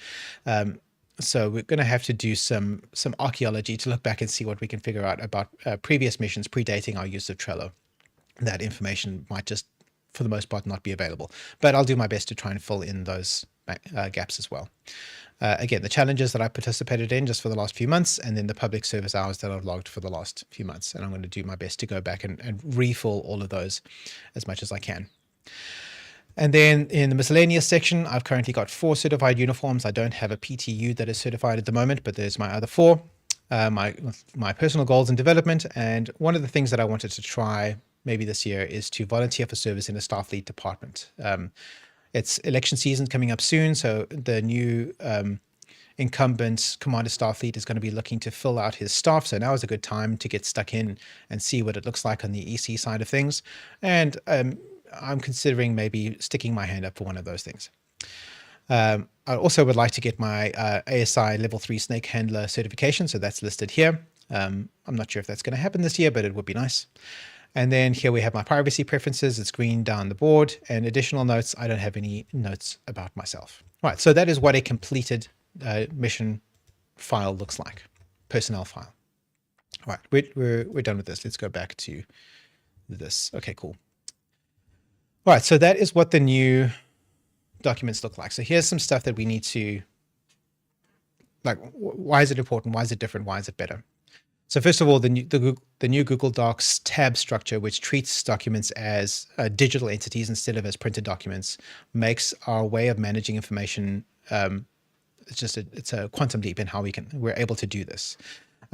So we're going to have to do some archaeology to look back and see what we can figure out about previous missions predating our use of Trello. That information might just, for the most part, not be available. But I'll do my best to try and fill in those gaps as well. Again, the challenges that I participated in just for the last few months, and then the public service hours that I've logged for the last few months. And I'm going to do my best to go back and refill all of those as much as I can. And then in the miscellaneous section, I've currently got 4 certified uniforms. I don't have a PTU that is certified at the moment, but there's my other 4, my personal goals and development. And one of the things that I wanted to try maybe this year is to volunteer for service in a Starfleet department. It's election season coming up soon, so the new incumbent Commander Starfleet is going to be looking to fill out his staff. So now is a good time to get stuck in and see what it looks like on the EC side of things. And I'm considering maybe sticking my hand up for one of those things. I also would like to get my ASI level 3 snake handler certification. So that's listed here. I'm not sure if that's going to happen this year, but it would be nice. And then here we have my privacy preferences. It's green down the board, and additional notes. I don't have any notes about myself. Right. So that is what a completed mission file looks like. Personnel file. All right. We're done with this. Let's go back to this. Okay, cool. All right. So that is what the new documents look like. So here's some stuff that we need to, like, why is it important? Why is it different? Why is it better? So first of all, the new Google Docs tab structure, which treats documents as digital entities instead of as printed documents, makes our way of managing information, it's a quantum leap in how we're able to do this.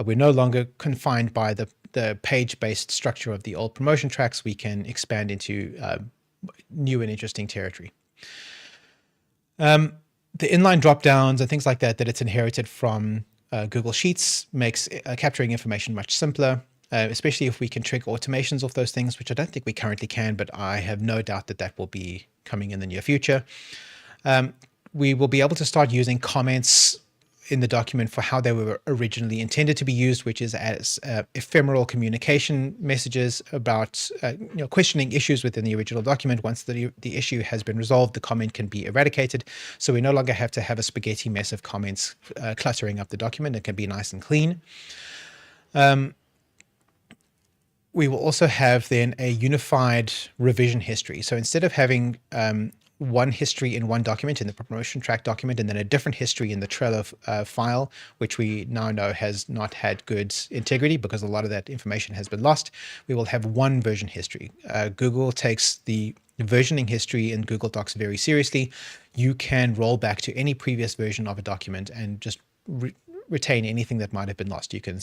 We're no longer confined by the page-based structure of the old promotion tracks. We can expand into new and interesting territory. The inline drop-downs and things like that it's inherited from Google Sheets makes capturing information much simpler, especially if we can trigger automations of those things, which I don't think we currently can, but I have no doubt that will be coming in the near future. We will be able to start using comments in the document for how they were originally intended to be used, which is as ephemeral communication messages about questioning issues within the original document. Once the issue has been resolved, the comment can be eradicated. So we no longer have to have a spaghetti mess of comments cluttering up the document. It can be nice and clean. We will also have then a unified revision history. So instead of having one history in one document, in the promotion track document, and then a different history in the Trello file, which we now know has not had good integrity because a lot of that information has been lost, we will have one version history. Google takes the versioning history in Google Docs very seriously. You can roll back to any previous version of a document and just retain anything that might have been lost. You can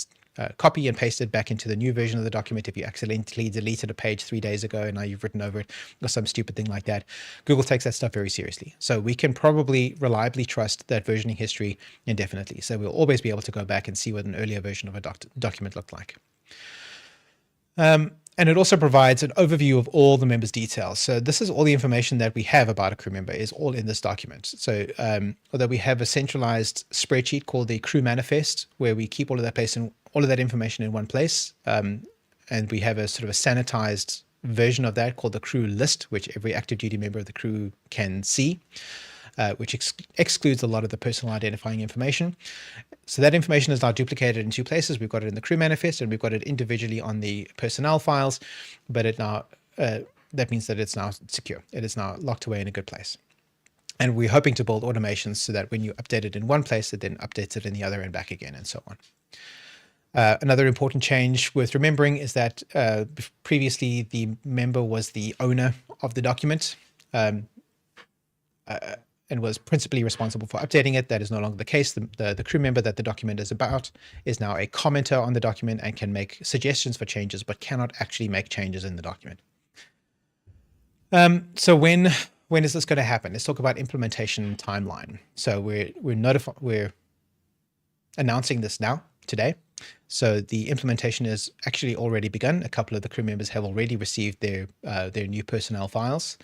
copy and paste it back into the new version of the document if you accidentally deleted a page 3 days ago and now you've written over it or some stupid thing like that. Google takes that stuff very seriously. So we can probably reliably trust that versioning history indefinitely. So we'll always be able to go back and see what an earlier version of a document looked like. And it also provides an overview of all the members' details. So this is all the information that we have about a crew member is all in this document. So although we have a centralized spreadsheet called the crew manifest, where we keep all of that information in one place, and we have a sort of a sanitized version of that called the crew list, which every active duty member of the crew can see, which excludes a lot of the personal identifying information. So that information is now duplicated in two places. We've got it in the crew manifest and we've got it individually on the personnel files, but that means that it's now secure. It is now locked away in a good place. And we're hoping to build automations so that when you update it in one place, it then updates it in the other and back again and so on. Another important change worth remembering is that previously the member was the owner of the document. And was principally responsible for updating it. That is no longer the case. The crew member that the document is about is now a commenter on the document and can make suggestions for changes, but cannot actually make changes in the document. So when is this going to happen? Let's talk about implementation timeline. So we're announcing this now today. So the implementation is actually already begun. A couple of the crew members have already received their new personnel files.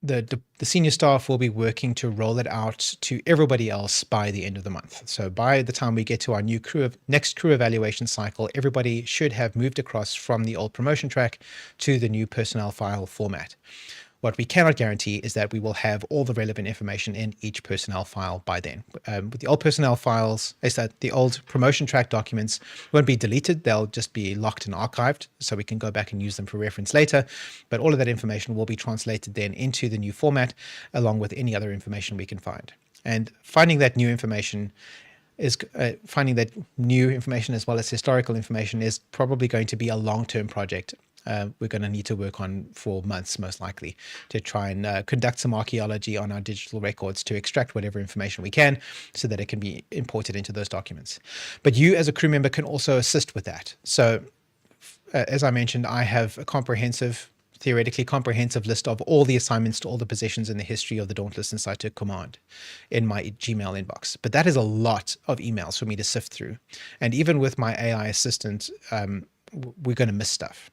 The senior staff will be working to roll it out to everybody else by the end of the month. So by the time we get to our new next crew evaluation cycle, everybody should have moved across from the old promotion track to the new personnel file format. What we cannot guarantee is that we will have all the relevant information in each personnel file by then. With the old personnel files, is that the old promotion track documents won't be deleted. They'll just be locked and archived so we can go back and use them for reference later. But all of that information will be translated then into the new format along with any other information we can find. And finding that new information as well as historical information is probably going to be a long-term project. We're going to need to work on for months, most likely, to try and conduct some archaeology on our digital records to extract whatever information we can so that it can be imported into those documents. But you as a crew member can also assist with that. So as I mentioned, I have a theoretically comprehensive list of all the assignments to all the positions in the history of the Dauntless and Site Command in my Gmail inbox. But that is a lot of emails for me to sift through. And even with my AI assistant, we're going to miss stuff.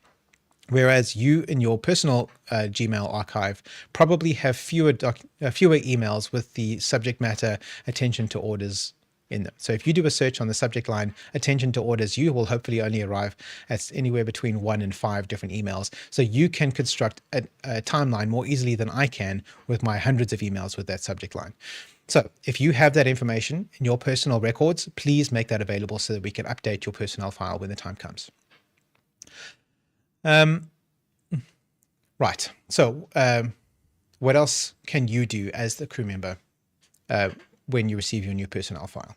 Whereas you in your personal Gmail archive probably have fewer emails with the subject matter attention to orders in them. So if you do a search on the subject line attention to orders, you will hopefully only arrive at anywhere between 1 and 5 different emails. So you can construct a timeline more easily than I can with my hundreds of emails with that subject line. So if you have that information in your personal records, please make that available so that we can update your personnel file when the time comes. Right. So what else can you do as the crew member when you receive your new personnel file?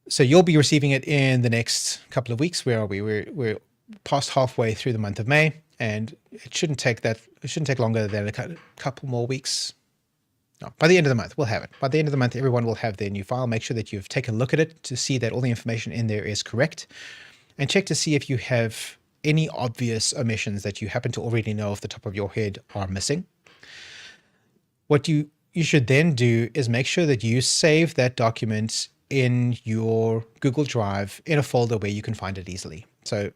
So you'll be receiving it in the next couple of weeks. Where are we? We're past halfway through the month of May, and it shouldn't take longer than a couple more weeks. No, by the end of the month, we'll have it. By the end of the month, everyone will have their new file. Make sure that you've taken a look at it to see that all the information in there is correct, and check to see if you have any obvious omissions that you happen to already know off the top of your head are missing. What you should then do is make sure that you save that document in your Google Drive in a folder where you can find it easily. So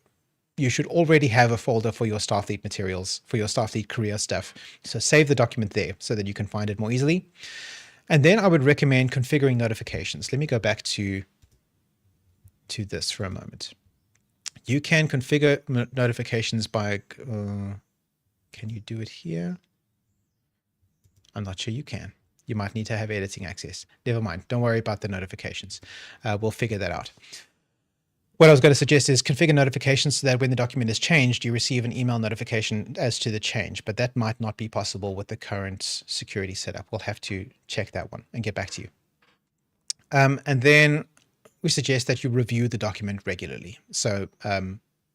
you should already have a folder for your Starfleet materials, for your Starfleet career stuff. So save the document there so that you can find it more easily. And then I would recommend configuring notifications. Let me go back to this for a moment. You can configure notifications by, can you do it here? I'm not sure you can. You might need to have editing access. Never mind. Don't worry about the notifications. We'll figure that out. What I was going to suggest is configure notifications so that when the document is changed, you receive an email notification as to the change, but that might not be possible with the current security setup. We'll have to check that one and get back to you. And then we suggest that you review the document regularly. So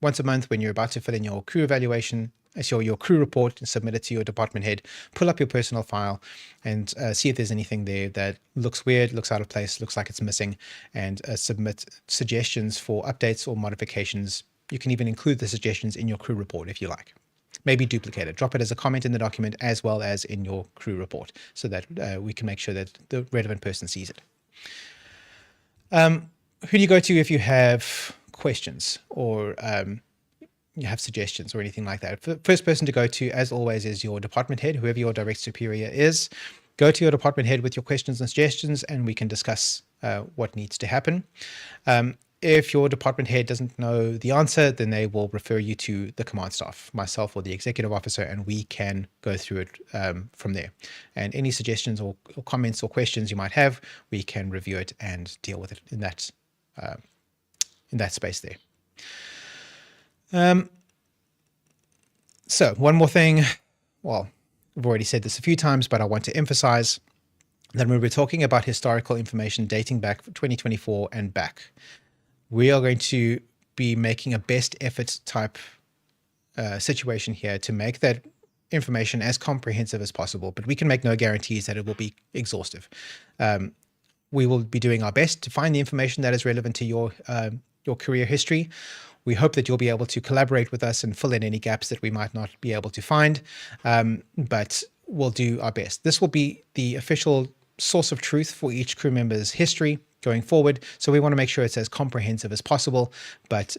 once a month, when you're about to fill in your crew evaluation, your crew report and submit it to your department head, pull up your personal file and see if there's anything there that looks weird, looks out of place, looks like it's missing, and submit suggestions for updates or modifications. You can even include the suggestions in your crew report if you like. Maybe duplicate it. Drop it as a comment in the document as well as in your crew report so that we can make sure that the relevant person sees it. Who do you go to if you have questions or you have suggestions or anything like that? The first person to go to, as always, is your department head, whoever your direct superior is. Go to your department head with your questions and suggestions, and we can discuss what needs to happen. If your department head doesn't know the answer, then they will refer you to the command staff, myself or the executive officer, and we can go through it from there. And any suggestions or comments or questions you might have, we can review it and deal with it in that space there. So one more thing. Well, I've already said this a few times, but I want to emphasize that when we're talking about historical information dating back 2024 and back, we are going to be making a best effort type situation here to make that information as comprehensive as possible, but we can make no guarantees that it will be exhaustive. We will be doing our best to find the information that is relevant to your career history. We hope that you'll be able to collaborate with us and fill in any gaps that we might not be able to find, but we'll do our best. This will be the official source of truth for each crew member's history going forward, so we want to make sure it's as comprehensive as possible, but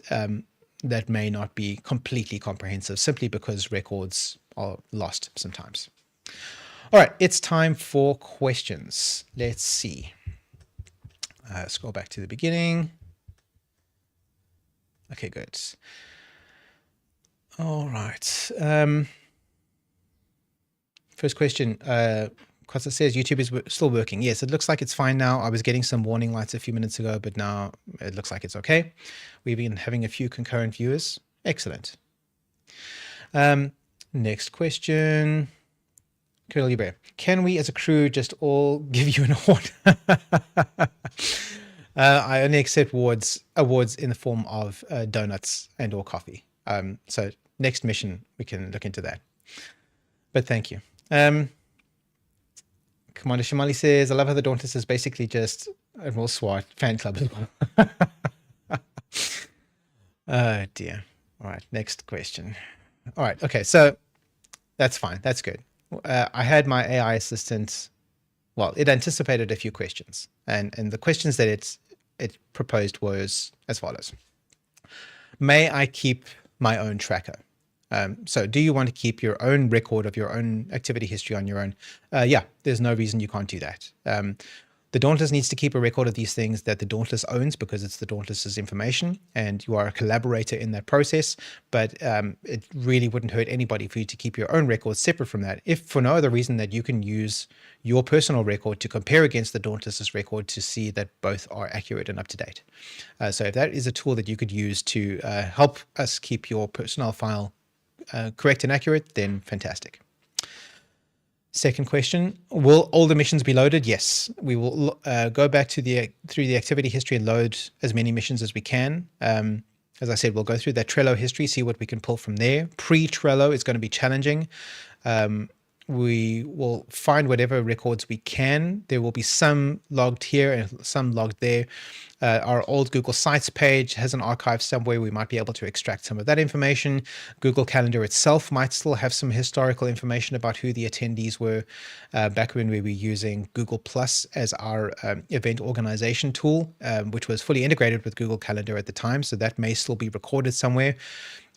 that may not be completely comprehensive simply because records are lost sometimes. All right, it's time for questions. Let's see. Scroll back to the beginning. Okay, good. All right. First question, because it says YouTube is still working. Yes, it looks like it's fine now. I was getting some warning lights a few minutes ago, but now it looks like it's okay. We've been having a few concurrent viewers. Excellent. Next question. Colonel Libre, can we as a crew just all give you an award? I only accept awards in the form of donuts and or coffee. So next mission, we can look into that. But thank you. Commander Shamali says, I love how the Dauntless is basically just Admiral Swart fan club as well. Oh dear. All right, next question. All right, okay, so that's fine. That's good. I had my AI assistant, well, it anticipated a few questions, and the questions that it proposed was as follows. May I keep my own tracker? So do you want to keep your own record of your own activity history on your own? Yeah, there's no reason you can't do that. The Dauntless needs to keep a record of these things that the Dauntless owns because it's the Dauntless's information and you are a collaborator in that process. But it really wouldn't hurt anybody for you to keep your own records separate from that, if for no other reason that you can use your personal record to compare against the Dauntless's record to see that both are accurate and up to date. So if that is a tool that you could use to help us keep your personnel file correct and accurate, then fantastic. Second question, will all the missions be loaded? Yes, we will go back to through the activity history and load as many missions as we can. As I said, we'll go through that Trello history, see what we can pull from there. Pre-Trello is going to be challenging. We will find whatever records we can. There will be some logged here and some logged there. Our old Google Sites page has an archive somewhere. We might be able to extract some of that information. Google Calendar itself might still have some historical information about who the attendees were back when we were using Google Plus as our event organization tool, which was fully integrated with Google Calendar at the time. So that may still be recorded somewhere.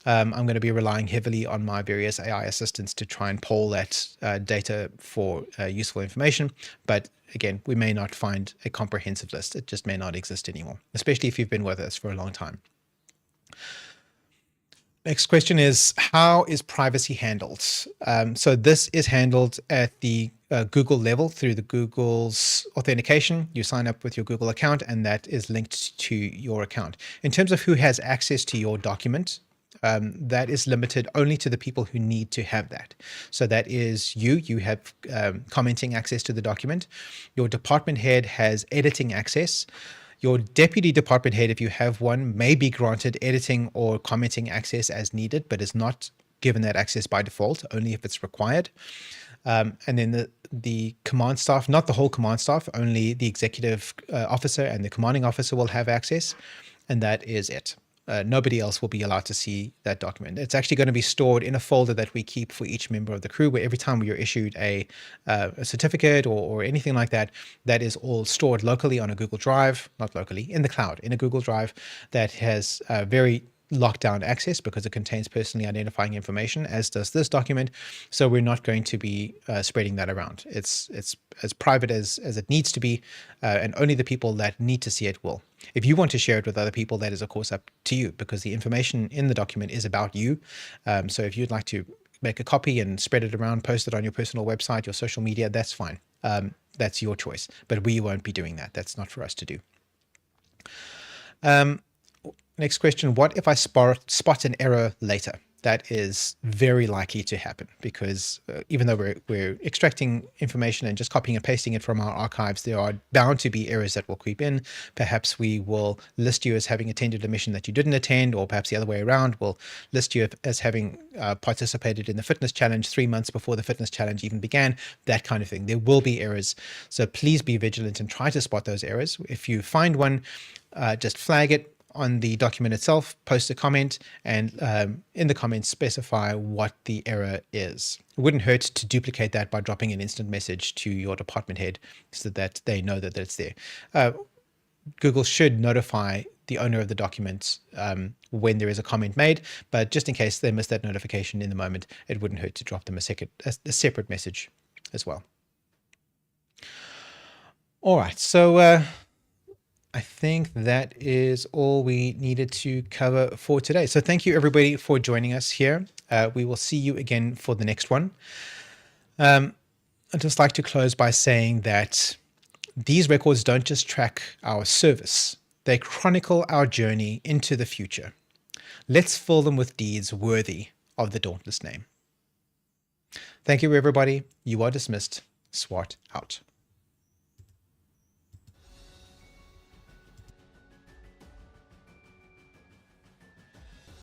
I'm going to be relying heavily on my various AI assistants to try and poll that data for useful information. But again, we may not find a comprehensive list. It just may not exist anymore, especially if you've been with us for a long time. Next question is, how is privacy handled? So this is handled at the Google level through the Google's authentication. You sign up with your Google account and that is linked to your account. In terms of who has access to your document, that is limited only to the people who need to have that. So that is you have commenting access to the document. Your department head has editing access. Your deputy department head, if you have one, may be granted editing or commenting access as needed, but is not given that access by default, only if it's required. And then the command staff, not the whole command staff, only the executive officer and the commanding officer will have access, and that is it. Nobody else will be allowed to see that document. It's actually going to be stored in a folder that we keep for each member of the crew, where every time we are issued a certificate or anything like that, that is all stored locally on a Google Drive, not locally, in the cloud, in a Google Drive that has very lockdown access because it contains personally identifying information, as does this document. So we're not going to be spreading that around. It's as private as it needs to be, and only the people that need to see it will. If you want to share it with other people, that is of course up to you, because the information in the document is about you. So if you'd like to make a copy and spread it around, post it on your personal website, your social media, that's fine. That's your choice, but we won't be doing that. That's not for us to do. Next question, what if I spot an error later? That is very likely to happen because even though we're extracting information and just copying and pasting it from our archives, there are bound to be errors that will creep in. Perhaps we will list you as having attended a mission that you didn't attend, or perhaps the other way around, we'll list you as having participated in the fitness challenge 3 months before the fitness challenge even began, that kind of thing. There will be errors. So please be vigilant and try to spot those errors. If you find one, just flag it on the document itself, post a comment, and in the comments specify what the error is. It wouldn't hurt to duplicate that by dropping an instant message to your department head so that they know that it's there. Google should notify the owner of the document when there is a comment made, but just in case they miss that notification in the moment, it wouldn't hurt to drop them a separate message as well. All right, so I think that is all we needed to cover for today. So thank you everybody for joining us here. We will see you again for the next one. I'd just like to close by saying that these records don't just track our service, they chronicle our journey into the future. Let's fill them with deeds worthy of the Dauntless name. Thank you everybody. You are dismissed. Swart out.